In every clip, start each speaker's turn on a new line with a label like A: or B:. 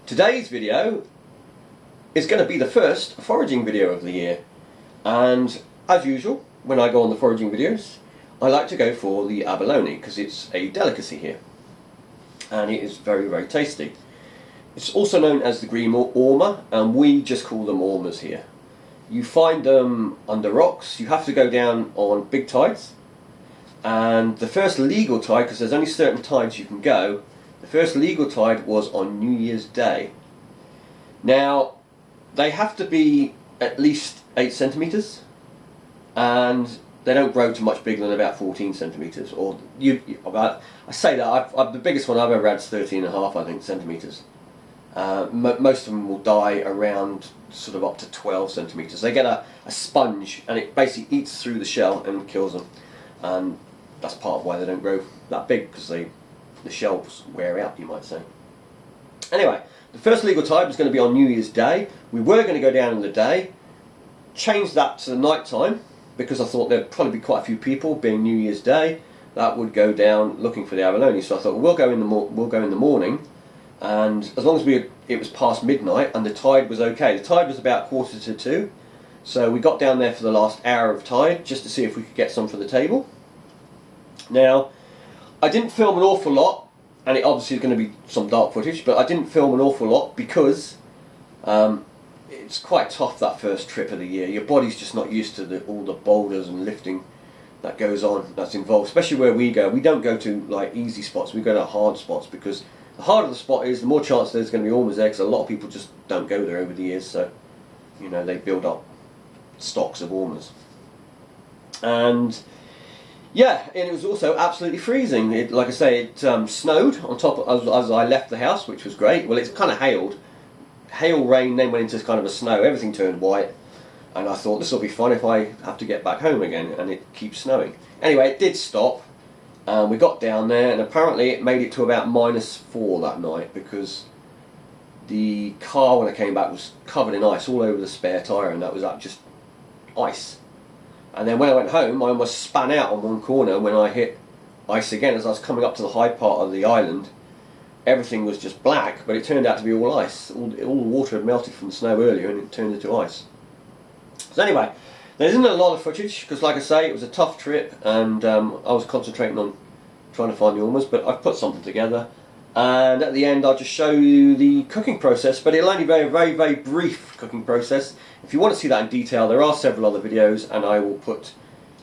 A: Today's video is going to be the first foraging video of the year, and as usual when I go on the foraging videos I like to go for the abalone because it's a delicacy here and it is very, very tasty. It's also known as the green ormer, and we just call them ormers here. You find them under rocks. You have to go down on big tides, and the first legal tide, because there's only certain tides you can go, the first legal tide was on New Year's Day. Now they have to be at least 8 centimetres, and they don't grow to much bigger than about 14 centimetres. Or I say that the biggest one I've ever had is 13.5, I think, centimetres. Most of them will die around sort of up to 12 centimetres. They get a sponge and it basically eats through the shell and kills them, and that's part of why they don't grow that big, because the shells wear out, you might say. Anyway, the first legal tide was going to be on New Year's Day. We were going to go down in the day, changed that to the night time because I thought there'd probably be quite a few people, being New Year's Day, that would go down looking for the abalone. So I thought, well, we'll go in the morning, and as long as it was past midnight and the tide was okay. The tide was about 1:45, so we got down there for the last hour of tide just to see if we could get some for the table. Now, I didn't film an awful lot, and it obviously is going to be some dark footage, but I didn't film an awful lot because it's quite tough that first trip of the year. Your body's just not used to all the boulders and lifting that goes on, that's involved, especially where we go. We don't go to like easy spots, we go to hard spots, because the harder the spot is, the more chance there's going to be ormers there, because a lot of people just don't go there over the years, so you know, they build up stocks of ormers. And yeah, and it was also absolutely freezing. Like I say, it snowed on top as I left the house, which was great. Well, it's kind of hailed. Hail, rain, then went into kind of a snow. Everything turned white, and I thought this will be fun if I have to get back home again, and it keeps snowing. Anyway, it did stop, and we got down there, and apparently it made it to about -4 that night, because the car when I came back was covered in ice all over the spare tyre, and that was just ice. And then when I went home, I almost span out on one corner when I hit ice again. As I was coming up to the high part of the island, everything was just black, but it turned out to be all ice. All the water had melted from the snow earlier and it turned into ice. So anyway, there isn't a lot of footage because, like I say, it was a tough trip, and I was concentrating on trying to find the ormers, but I've put something together, and at the end I'll just show you the cooking process, but it'll only be a very, very brief cooking process. If you want to see that in detail, there are several other videos, and I will put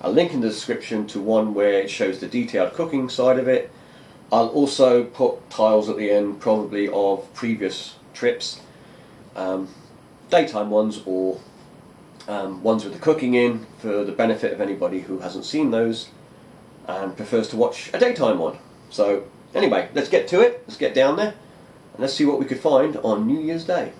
A: a link in the description to one where it shows the detailed cooking side of it. I'll also put tiles at the end, probably of previous trips, daytime ones or ones with the cooking in, for the benefit of anybody who hasn't seen those and prefers to watch a daytime one. So anyway, let's get to it, let's get down there, and let's see what we could find on New Year's Day.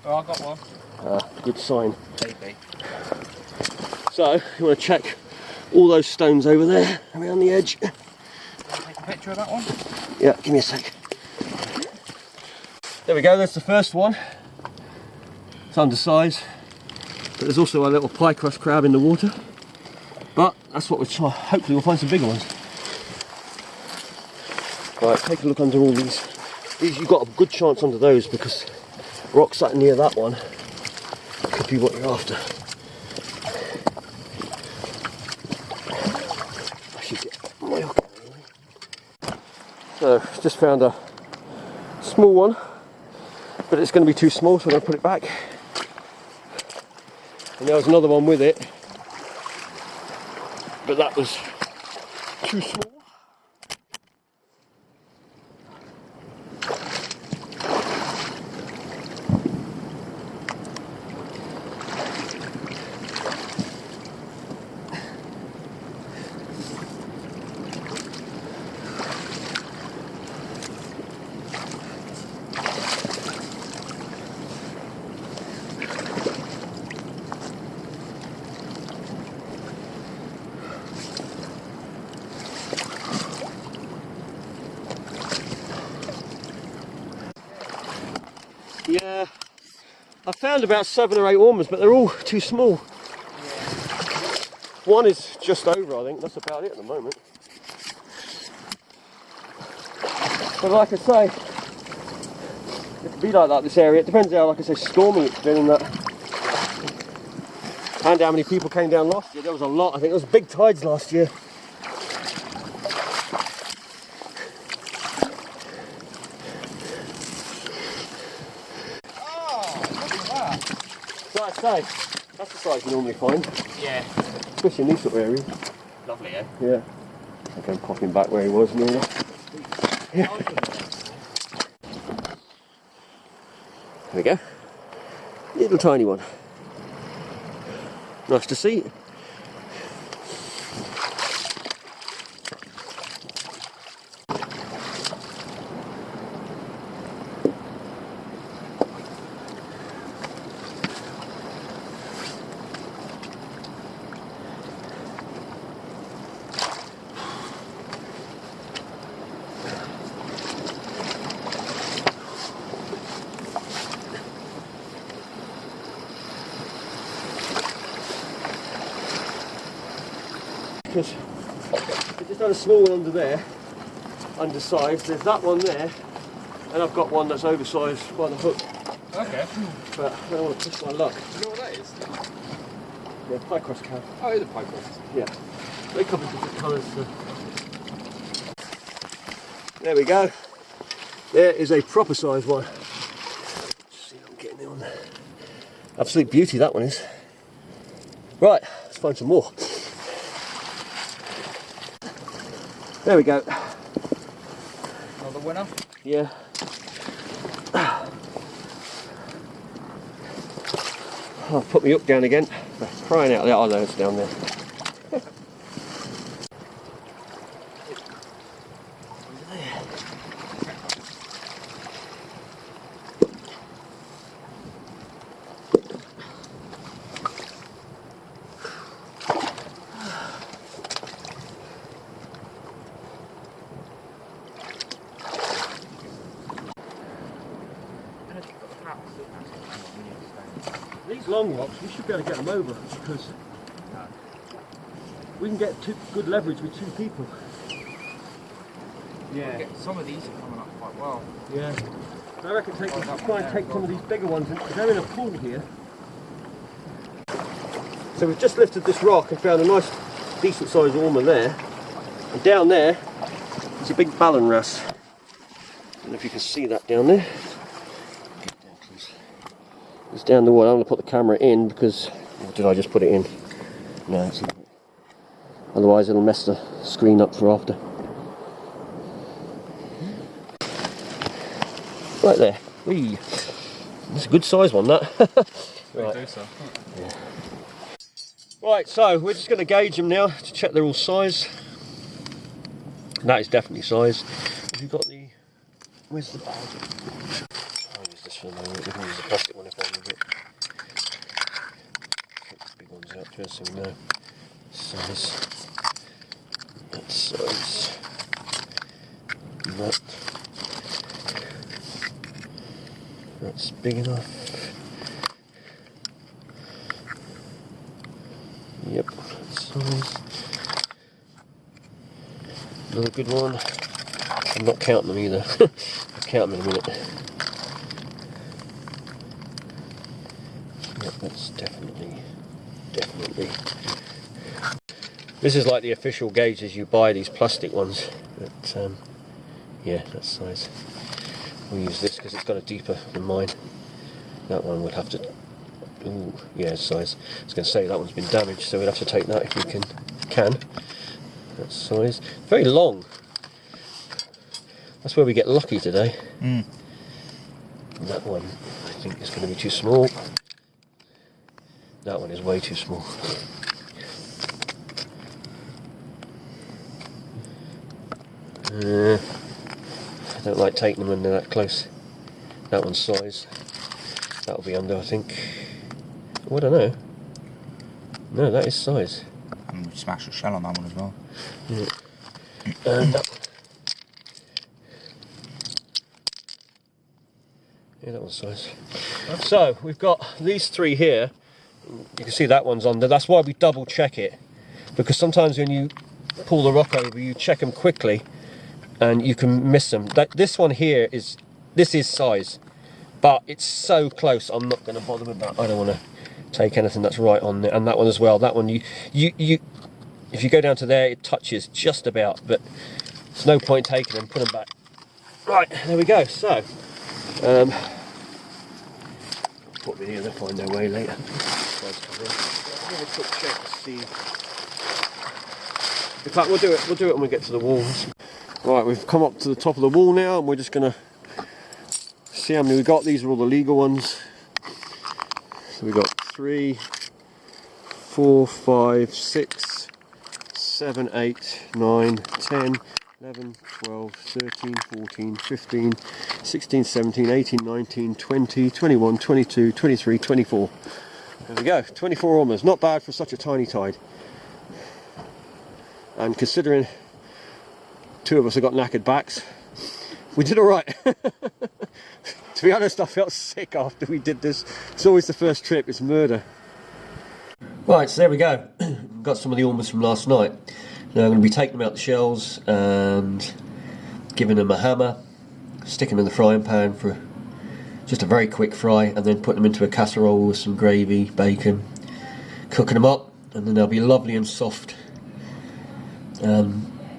B: Oh, I got one.
A: Good sign.
B: Maybe.
A: So, you want to check all those stones over there around the edge.
B: Take a picture of that one?
A: Yeah, give me a sec. There we go, there's the first one. It's undersized, but there's also a little pie crust crab in the water. But that's what we're trying. Hopefully we'll find some bigger ones. Right, take a look under all these. You've got a good chance under those, because rocks sat near that one could be what you're after. I should get my hook out anyway. So, just found a small one, but it's going to be too small, so I'm going to put it back. And there was another one with it, but that was too small. Yeah, I found about 7 or 8 ormers, but they're all too small. One is just over, I think. That's about it at the moment. But like I say, it can be like that this area. It depends how, like I say, stormy it's been and that. And how many people came down last year. There was a lot. I think there was big tides last year.
B: Oh, look at that.
A: Like I say, that's the size you normally find.
B: Yeah.
A: Especially in these sort of areas.
B: Lovely, eh?
A: Yeah. Okay, I'm popping back where he was nearly. Yeah. There we go. Little tiny one. Nice to see. Because I just had a small one under there, undersized. There's that one there, and I've got one that's oversized by the hook.
B: Okay.
A: But I don't want to push my luck.
B: Do you know what that is?
A: Yeah, pie crust cow.
B: Oh, it's a pie crust.
A: Yeah. They come in different colours. So. There we go. There is a proper size one. Just see if I'm getting it on there. Absolute beauty that one is. Right, let's find some more. There we go.
B: Another winner?
A: Yeah. I'll put my hook down again. Crying out loud. Oh no, it's down there. These long rocks, we should be able to get them over because we can get good leverage with 2 people.
B: Yeah. Some of these are coming up quite well.
A: Yeah. I reckon try and take some of these bigger ones. They're in a pool here. So we've just lifted this rock and found a nice, decent sized ormer there. And down there is a big Abalone wrasse. I don't know if you can see that down there. It's down the wall. I'm going to put the camera in because, or did I just put it in? No, it's not. Otherwise it'll mess the screen up for after. Right there. Whee. That's a good size one, that. Right.
B: I do so.
A: Yeah. Right, so we're just going to gauge them now to check they're all size. That is definitely size. Have you got the... Where's the bag? I'll use this for the moment. We can use the plastic one if I need it. Take the big ones out first so we know. Size. That size. That. That's big enough. Yep, that size. Another good one. I'm not counting them either. I'll count them in a minute. Yep, that's definitely. This is like the official gauges you buy, these plastic ones. But yeah, that size. We'll use this because it's got a deeper than mine. That one would have to. Ooh, yeah, size. I was going to say that one's been damaged, so we'd have to take that if we can. That size. Very long. That's where we get lucky today.
B: Mm.
A: And that one, I think, is going to be too small. That one is way too small. I don't like taking them when they're that close. That one's size. That'll be under, I think. Oh, I don't know. No, that is size.
B: And smash the shell on that one as well.
A: Yeah. And that one. Yeah, that one's size. So we've got these 3 here. You can see that one's under. That's why we double check it. because sometimes when you pull the rock over, you check them quickly and you can miss them. This one here is size, but it's so close, I'm not going to bother with that. I don't want to take anything that's right on there. And that one as well, that one, if you go down to there, it touches just about, but there's no point taking them, put them back. Right, there we go. So put me here, they'll find their way later. Have a quick check to see. In fact, we'll do it when we get to the walls. Right, we've come up to the top of the wall now, and we're just gonna see how many we got. These are all the legal ones. So we got 3, 4, 5, 6, 7, 8, 9, 10, 11, 12, 13, 14, 15, 16, 17, 18, 19, 20, 21, 22, 23, 24. There we go, 24 Ormers. Not bad for such a tiny tide. And considering 2 of us have got knackered backs, we did alright. To be honest, I felt sick after we did this. It's always the first trip, it's murder. Right, so there we go. Got some of the Ormers from last night. Now I'm going to be taking them out the shells and giving them a hammer, sticking them in the frying pan for just a very quick fry, and then putting them into a casserole with some gravy, bacon, cooking them up, and then they'll be lovely and soft.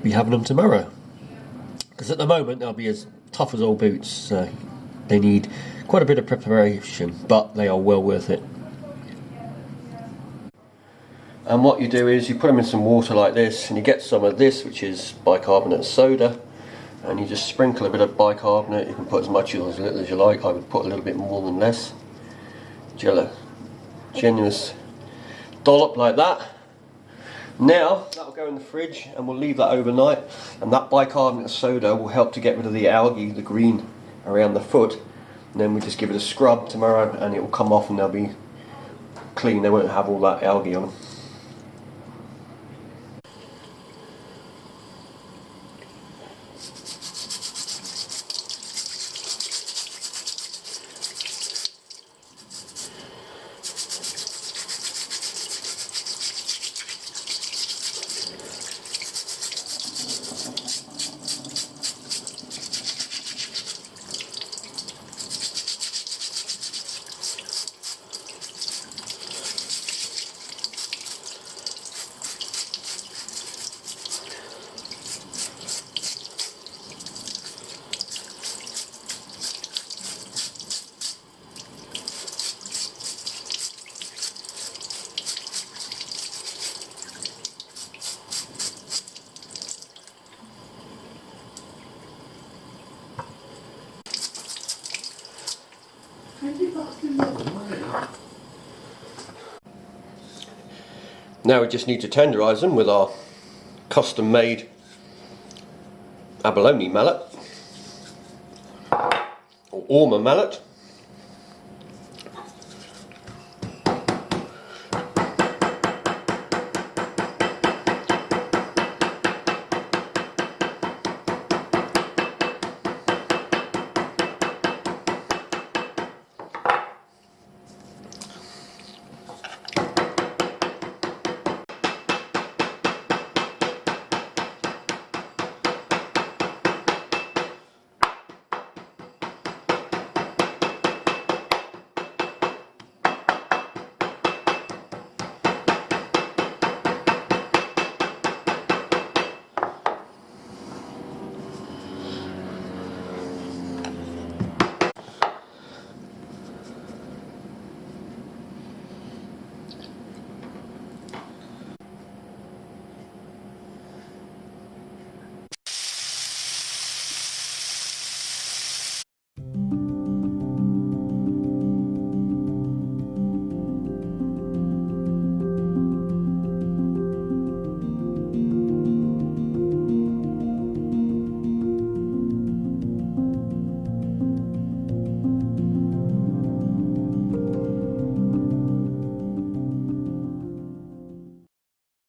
A: Be having them tomorrow, because at the moment they'll be as tough as old boots, so they need quite a bit of preparation, but they are well worth it. And what you do is you put them in some water like this, and you get some of this, which is bicarbonate soda, and you just sprinkle a bit of bicarbonate. You can put as much or as little as you like. I would put a little bit more than less. Generous dollop like that. Now that'll go in the fridge, and we'll leave that overnight, and that bicarbonate soda will help to get rid of the algae, the green around the foot, and then we just give it a scrub tomorrow and it will come off and they'll be clean. They won't have all that algae on them. Now we just need to tenderise them with our custom made abalone mallet, or Ormer mallet.